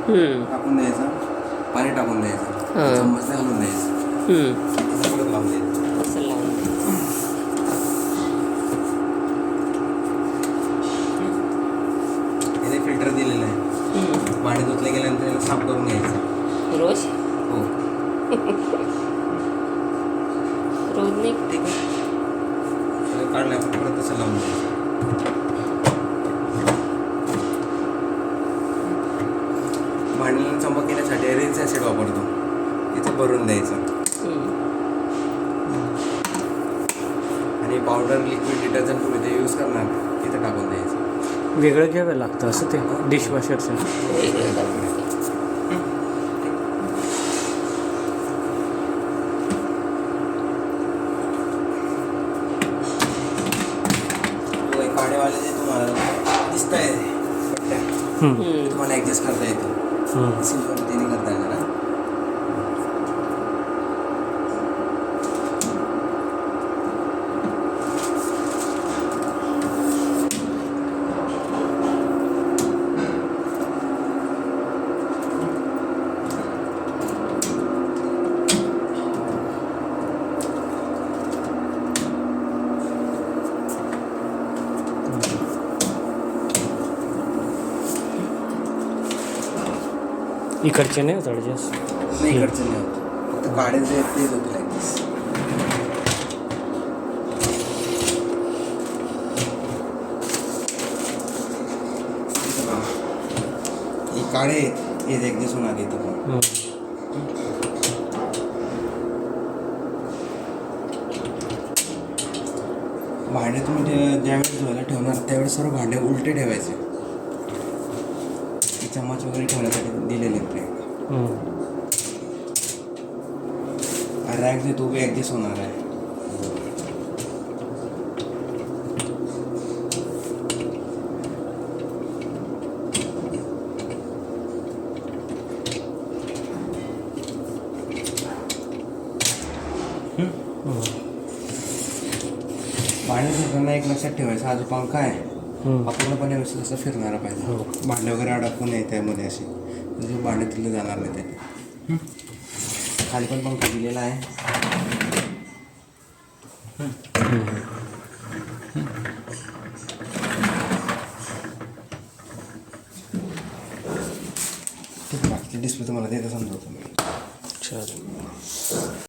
टाकून द्यायचं, पाणी टाकून द्यायचं, चम्मच घालून द्यायचं, परत लावून द्यायचं. असं लावून याने फिल्टर दिलेलं आहे. पाणी धुतलं गेल्यानंतर याला साफ करून घ्यायचं रोज हो. रोज नाही. ठीक आहे, त्याला काढलं आपण परत तसं लावून द्यायचं. भांड्याला चमक येण्यासाठी रिन्स ॲसिड वापरतो, इथं भरून द्यायचं. आणि पावडर लिक्विड डिटर्जंट तुम्ही ते यूज करणार तिथं टाकून द्यायचं. वेगळं घ्यावं लागतं असं ते डिशवॉशरचं. काढेवाले जे तुम्हाला दिसत आहे पट्ट्या तुम्हाला ॲडजस्ट करता येतो. सिल्वर तिने करता येणार ना. इकडचे नाही होत ॲडजस्ट. नाही इकडचं नाही होत, फक्त काढे जे आहेत तेच होते ॲडजस्ट. हे काढे हे ॲडजस्ट होणार इथं पण. भांडे तुम्ही ज्यावेळेस धुवायला ठेवणार त्यावेळेस सर्व भांडे उलटे ठेवायचे. चम्मच वगैरे ठेवण्यासाठी दिलेले आहेत. रॅक जे तो बी ॲडजस्ट होणार आहे. भांडे फिरताना एक लक्षात ठेवायचं, हा जो पंखा आहे हा पूर्णपणे व्यवस्थित असं फिरणारा पाहिजे. भांडे वगैरे अडकून नये त्यामध्ये असे, म्हणजे भांडे तिथले जाणार नाही त्याने. खाली पण पंखा दिलेला आहे. ठीक आहे, बाकीचे डिस्प्ले तुम्हाला देतं समजवतो मी. चालेल.